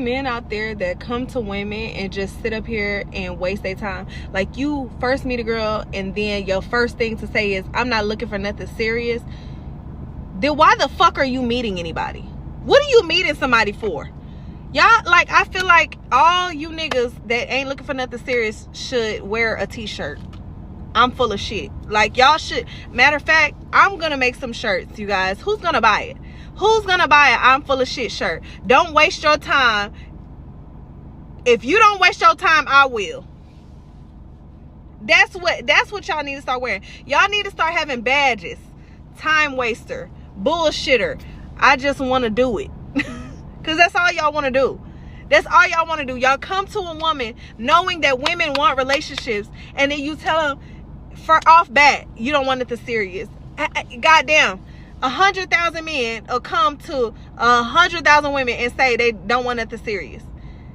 men out there that come to women and just sit up here and waste their time. Like, you first meet a girl and then your first thing to say is, I'm not looking for nothing serious. Then why the fuck are you meeting anybody? What are you meeting somebody for? Y'all, like, I feel like all you niggas that ain't looking for nothing serious should wear a t-shirt. I'm full of shit. Like, y'all should. Matter of fact, I'm gonna make some shirts, you guys. Who's gonna buy it? Who's gonna buy it? I'm full of shit shirt. Don't waste your time. If you don't waste your time, I will. That's what y'all need to start wearing. Y'all need to start having badges. Time waster, bullshitter, I just want to do it. Because that's all y'all want to do. That's all y'all want to do. Y'all come to a woman knowing that women want relationships, and then you tell them for off bat you don't want nothing serious. Goddamn, 100,000 men will come to 100,000 women and say they don't want nothing serious.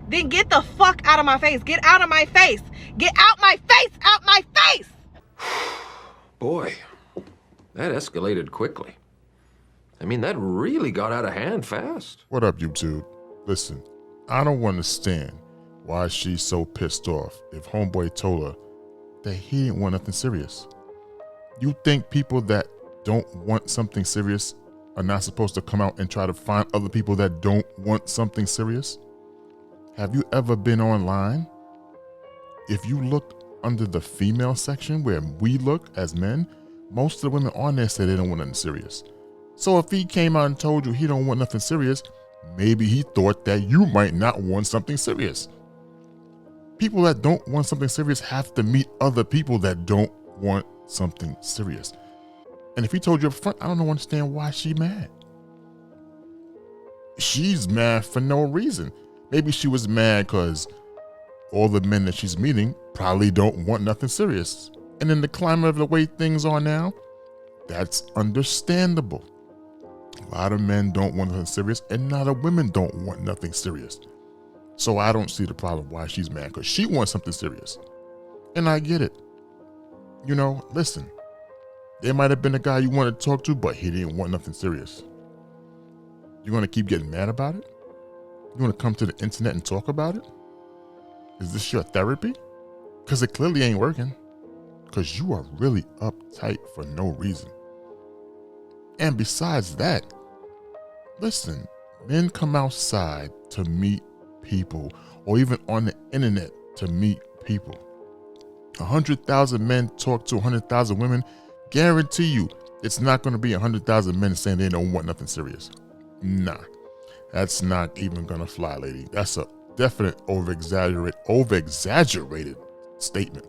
Then get the fuck out of my face. Get out of my face. Get out my face. Out my face. Boy, that escalated quickly. I mean, that really got out of hand fast. What up, YouTube? Listen, I don't understand why she's so pissed off if homeboy told her that he didn't want nothing serious. You think people that don't want something serious are not supposed to come out and try to find other people that don't want something serious? Have you ever been online? If you look under the female section where we look as men, most of the women on there say they don't want nothing serious. So if he came out and told you he don't want nothing serious, maybe he thought that you might not want something serious. People that don't want something serious have to meet other people that don't want something serious. And if he told you up front, I don't understand why she's mad. She's mad for no reason. Maybe she was mad because all the men that she's meeting probably don't want nothing serious. And in the climate of the way things are now, that's understandable. A lot of men don't want nothing serious, and a lot of women don't want nothing serious. So I don't see the problem why she's mad, because she wants something serious. And I get it. You know, listen, there might have been a guy you wanted to talk to, but he didn't want nothing serious. You want to keep getting mad about it? You want to come to the internet and talk about it? Is this your therapy? Because it clearly ain't working. Because you are really uptight for no reason. And besides that, listen, men come outside to meet people, or even on the internet to meet people. 100,000 men talk to 100,000 women. Guarantee you, it's not going to be 100,000 men saying they don't want nothing serious. Nah, that's not even going to fly, lady. That's a definite over-exaggerated statement.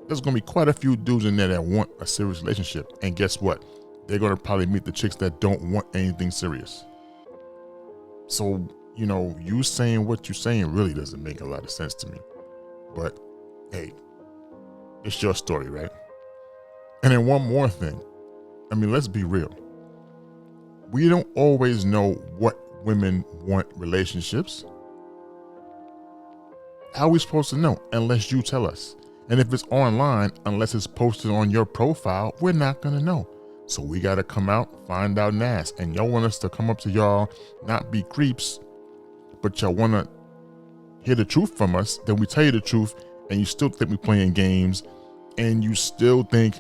There's going to be quite a few dudes in there that want a serious relationship. And guess what? They're going to probably meet the chicks that don't want anything serious. So, you know, you saying what you're saying really doesn't make a lot of sense to me. But, hey, it's your story, right? And then one more thing. I mean, let's be real. We don't always know what women want relationships. How are we supposed to know unless you tell us? And if it's online, unless it's posted on your profile, we're not going to know. So we got to come out, find out and ask. And y'all want us to come up to y'all, not be creeps, but y'all want to hear the truth from us. Then we tell you the truth, and you still think we're playing games, and you still think,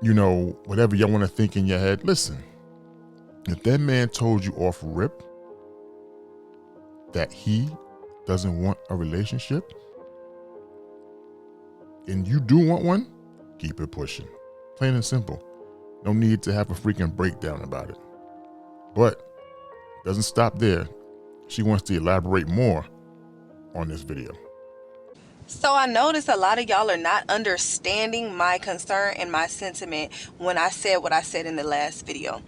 you know, whatever y'all want to think in your head. Listen, if that man told you off rip that he doesn't want a relationship, and you do want one, keep it pushing. Plain and simple. No need to have a freaking breakdown about it. But doesn't stop there. She wants to elaborate more on this video. So I noticed a lot of y'all are not understanding my concern and my sentiment when I said what I said in the last video.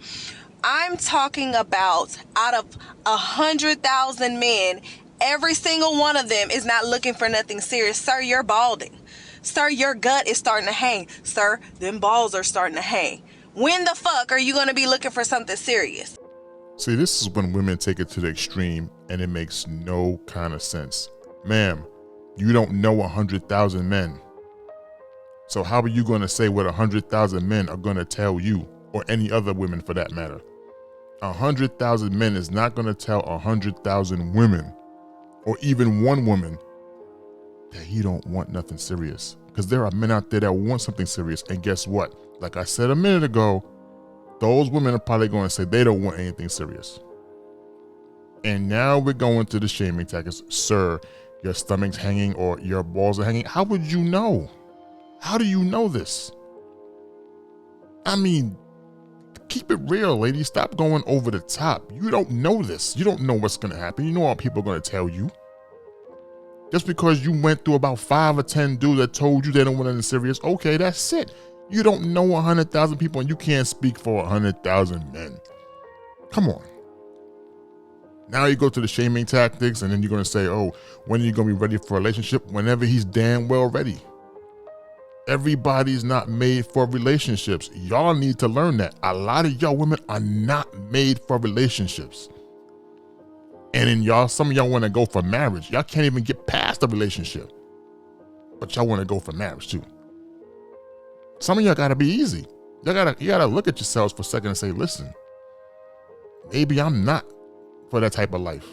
I'm talking about out of 100,000 men, every single one of them is not looking for nothing serious. Sir, you're balding. Sir, your gut is starting to hang. Sir, them balls are starting to hang. When the fuck are you going to be looking for something serious? See, this is when women take it to the extreme and it makes no kind of sense. Ma'am, you don't know 100,000 men. So how are you going to say what 100,000 men are going to tell you, or any other women for that matter? 100,000 men is not going to tell 100,000 women or even one woman that he don't want nothing serious. Because there are men out there that want something serious, and guess what? Like I said a minute ago, those women are probably going to say they don't want anything serious. And now we're going to the shaming tactics. Sir, your stomach's hanging or your balls are hanging. How would you know? How do you know this? I mean, keep it real, ladies. Stop going over the top. You don't know this. You don't know what's going to happen. You know what people are going to tell you. Just because you went through about 5 or 10 dudes that told you they don't want anything serious, okay, that's it. You don't know 100,000 people and you can't speak for 100,000 men. Come on. Now you go to the shaming tactics and then you're going to say, oh, when are you going to be ready for a relationship? Whenever he's damn well ready. Everybody's not made for relationships. Y'all need to learn that. A lot of y'all women are not made for relationships. And then y'all, some of y'all want to go for marriage. Y'all can't even get past a relationship. But y'all want to go for marriage too. Some of y'all gotta be easy. You gotta look at yourselves for a second and say, listen, maybe I'm not for that type of life.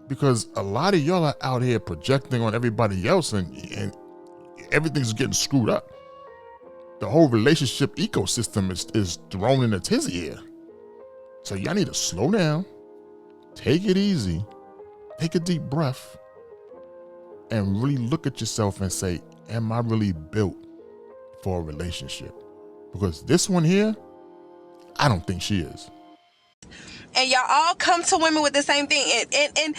Because a lot of y'all are out here projecting on everybody else and everything's getting screwed up. The whole relationship ecosystem is thrown in a tizzy here. So y'all need to slow down, take it easy, take a deep breath, and really look at yourself and say, am I really built for a relationship? Because this one here, I don't think she is. And y'all all come to women with the same thing. And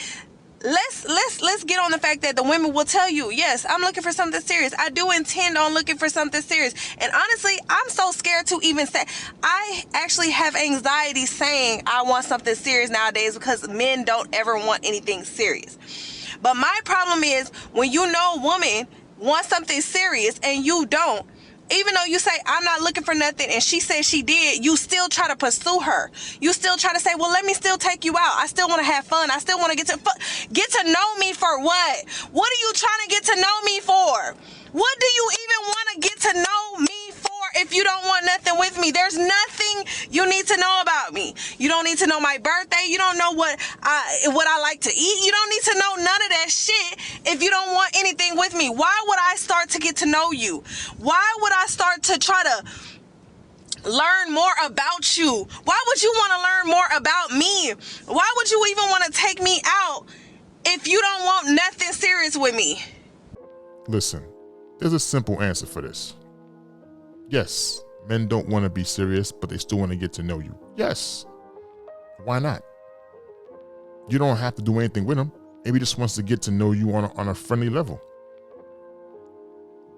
let's get on the fact that the women will tell you, yes, I'm looking for something serious. I do intend on looking for something serious. And honestly, I'm so scared to even say. I actually have anxiety saying I want something serious nowadays because men don't ever want anything serious. But my problem is when you know a woman wants something serious and you don't, even though you say, I'm not looking for nothing, and she says she did, you still try to pursue her. You still try to say, well, let me still take you out. I still want to have fun. I still want to get to know me for what? What are you trying to get to know me for? What do you even want to get to know me for if you don't want nothing with me? There's nothing you need to know about me. You don't need to know my birthday. You don't know what I like to eat. You don't need to know none of that shit if you don't want anything with me. Why would I start to get to know you? Why would I start to try to learn more about you? Why would you want to learn more about me? Why would you even want to take me out if you don't want nothing serious with me? Listen, there's a simple answer for this. Yes, men don't want to be serious, but they still want to get to know you. Yes. Why not? You don't have to do anything with him. Maybe he just wants to get to know you on a friendly level.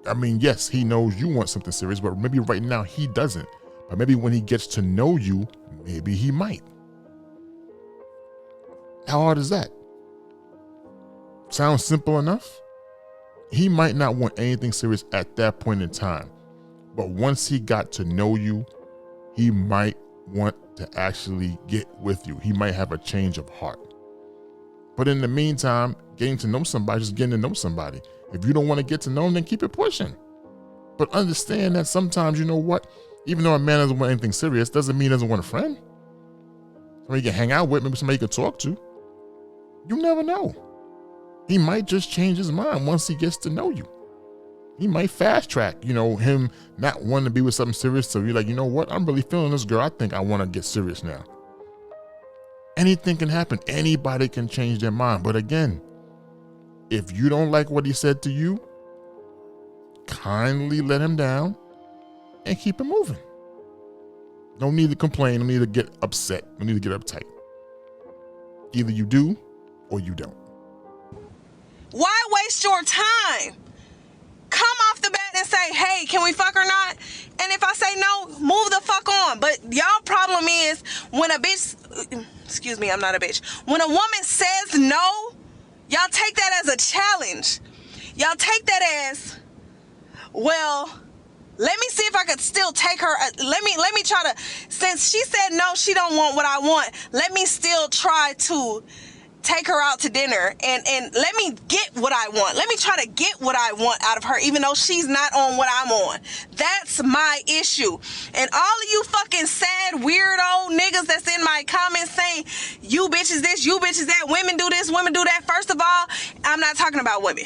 I mean, yes, he knows you want something serious, but maybe right now he doesn't. But maybe when he gets to know you, maybe he might. How hard is that? Sounds simple enough? He might not want anything serious at that point in time. But once he got to know you, he might want to actually get with you. He might have a change of heart. But in the meantime, getting to know somebody, just getting to know somebody. If you don't want to get to know him, then keep it pushing. But understand that sometimes, you know what? Even though a man doesn't want anything serious, doesn't mean he doesn't want a friend. Somebody you can hang out with, maybe somebody you can talk to. You never know. He might just change his mind once he gets to know you. He might fast track, him not wanting to be with something serious. So you're like, you know what? I'm really feeling this girl. I think I want to get serious now. Anything can happen. Anybody can change their mind. But again, if you don't like what he said to you, kindly let him down and keep it moving. No need to complain. No need to get upset. No need to get uptight. Either you do or you don't. Why waste your time? Come off the bat and say, hey, can we fuck or not? And if I say no, move the fuck on. But y'all problem is when a bitch, excuse me, I'm not a bitch. When a woman says no, y'all take that as a challenge. Y'all take that as, well, let me see if I could still take her. Let me try to, since she said no, she don't want what I want. Let me still try to take her out to dinner and let me get what I want. Let me try to get what I want out of her, even though she's not on what I'm on. That's my issue. And all of you fucking sad, weirdo niggas that's in my comments saying, you bitches this, you bitches that, women do this, women do that. First of all, I'm not talking about women.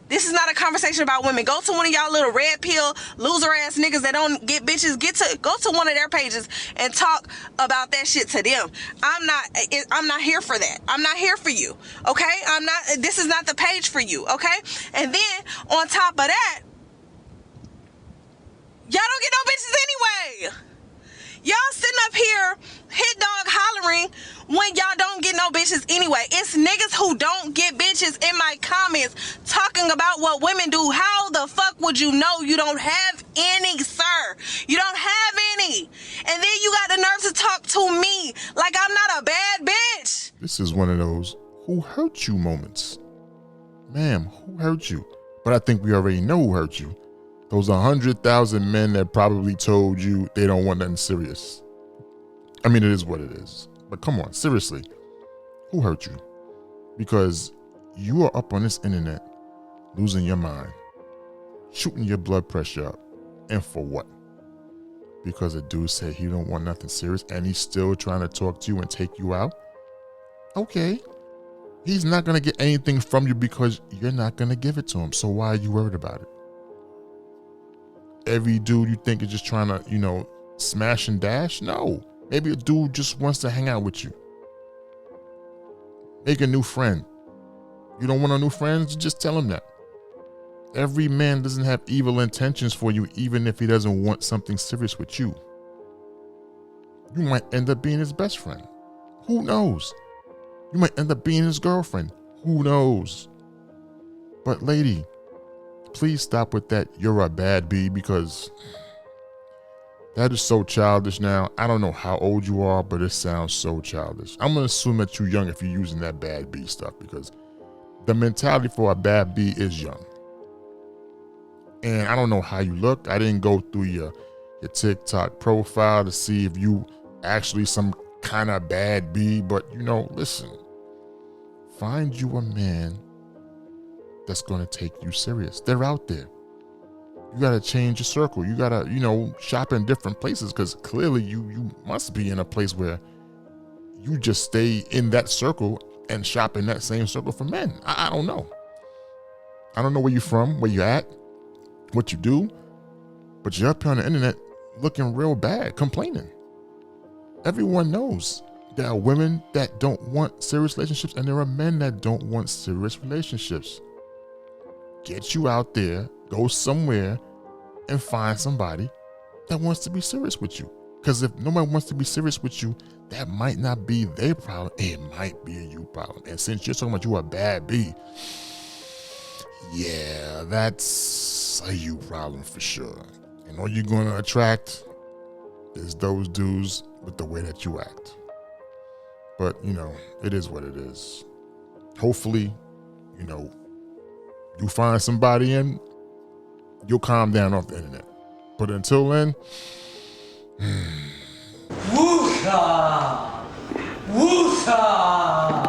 This is not a conversation about women. Go to one of y'all little red pill loser ass niggas that don't get bitches. Go to one of their pages and talk about that shit to them. I'm not here for that. I'm not here for you. Okay? This is not the page for you. Okay? And then on top of that, y'all don't get no bitches anyway. Y'all sitting up here hit dog hollering when y'all don't get no bitches anyway. It's niggas who don't get bitches in my comments talking about what women do. How the fuck would you know you don't have any, sir? You don't have any. And then you got the nerve to talk to me like I'm not a bad bitch. This is one of those who hurt you moments. Ma'am, who hurt you? But I think we already know who hurt you. Those 100,000 men that probably told you they don't want nothing serious. I mean, it is what it is. But come on, seriously, who hurt you? Because you are up on this internet, losing your mind, shooting your blood pressure up. And for what? Because a dude said he don't want nothing serious and he's still trying to talk to you and take you out? Okay. He's not going to get anything from you because you're not going to give it to him. So why are you worried about it? Every dude you think is just trying to, smash and dash? No. Maybe a dude just wants to hang out with you. Make a new friend. You don't want no new friends? Just tell him that. Every man doesn't have evil intentions for you, even if he doesn't want something serious with you. You might end up being his best friend. Who knows? You might end up being his girlfriend. Who knows? But lady, please stop with that "you're a bad bee," because that is so childish now. I don't know how old you are, but it sounds so childish. I'm going to assume that you're young if you're using that bad bee stuff, because the mentality for a bad bee is young. And I don't know how you look. I didn't go through your TikTok profile to see if you actually some kind of bad bee, but listen, find you a man that's going to take you serious. They're out there. You got to change your circle. You got to, shop in different places, because clearly you must be in a place where you just stay in that circle and shop in that same circle for men. I don't know. I don't know where you're from, where you're at, what you do, but you're up here on the internet looking real bad, complaining. Everyone knows there are women that don't want serious relationships and there are men that don't want serious relationships. Get you out there, go somewhere and find somebody that wants to be serious with you. Because if nobody wants to be serious with you, that might not be their problem. It might be a you problem. And since you're talking about you a bad bee, yeah, that's a you problem for sure. And all you're going to attract is those dudes with the way that you act. But, it is what it is. Hopefully, you find somebody and you'll calm down off the internet. But until then, Woosah! Woosah!